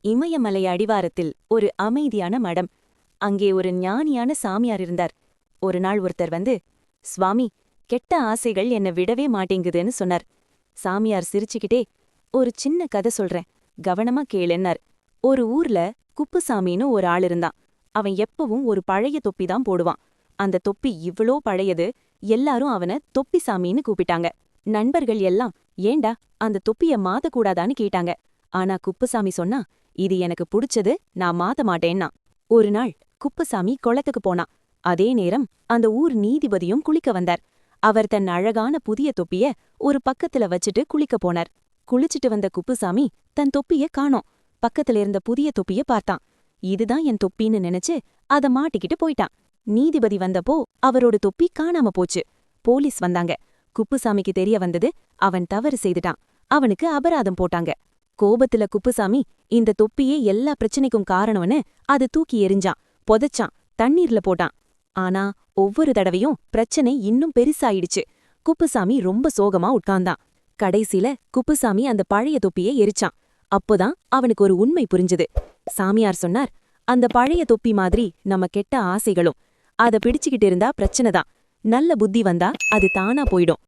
இமயமலை அடிவாரத்தில் ஒரு அமைதியான மடம். அங்கே ஒரு ஞானியான சாமியார் இருந்தார். ஒரு நாள் ஒருத்தர் வந்து, "ஸ்வாமி, கெட்ட ஆசைகள் என்ன விடவே மாட்டேங்குதுன்னு" சொன்னார். சாமியார் சிரிச்சுக்கிட்டே, "ஒரு சின்ன கதை சொல்றேன், கவனமா கேளுன்னார்." ஒரு ஊர்ல குப்புசாமின்னு ஒரு ஆள் இருந்தான். அவன் எப்பவும் ஒரு பழைய தொப்பி தான் போடுவான். அந்த தொப்பி இவ்ளோ பழையது, எல்லாரும் அவன தொப்பிசாமின்னு கூப்பிட்டாங்க. நண்பர்கள் எல்லாம், "ஏண்டா அந்த தொப்பிய மாத்தக்கூடாதான்னு" கேட்டாங்க. ஆனா குப்புசாமி சொன்னா, "இது எனக்கு புடிச்சது, நான் மாத்த மாட்டேன்னா." ஒரு நாள் குப்புசாமி குளத்துக்கு போனான். அதே நேரம் அந்த ஊர் நீதிபதியும் குளிக்க வந்தார். அவர் தன் அழகான புதிய தொப்பிய ஒரு பக்கத்துல வச்சுட்டு குளிக்க போனார். குளிச்சிட்டு வந்த குப்புசாமி தன் தொப்பிய காணோம். பக்கத்துல இருந்த புதிய தொப்பிய பார்த்தான். இதுதான் என் தொப்பின்னு நினைச்சு அத மாட்டிக்கிட்டு போயிட்டான். நீதிபதி வந்தப்போ அவரோட தொப்பி காணாம போச்சு. போலீஸ் வந்தாங்க. குப்புசாமிக்கு தெரிய வந்தது, அவன் தவறு செய்துட்டான். அவனுக்கு அபராதம் போட்டாங்க. கோபத்துல குப்புசாமி இந்த தொப்பியே எல்லா பிரச்சனைக்கும் காரணம்னு அது தூக்கி எறிஞ்சான், புதைச்சான், தண்ணீர்ல போட்டான். ஆனா ஒவ்வொரு தடவையும் பிரச்சனை இன்னும் பெருசாயிடுச்சு. குப்புசாமி ரொம்ப சோகமா உட்கார்ந்தான். கடைசில குப்புசாமி அந்த பழைய தொப்பியை எரிச்சான். அப்போதான் அவனுக்கு ஒரு உண்மை புரிஞ்சுது. சாமியார் சொன்னார், "அந்த பழைய தொப்பி மாதிரி நம்ம கெட்ட ஆசைகளும். அத பிடிச்சுக்கிட்டு இருந்தா பிரச்சனைதான். நல்ல புத்தி வந்தா அது தானா போயிடும்."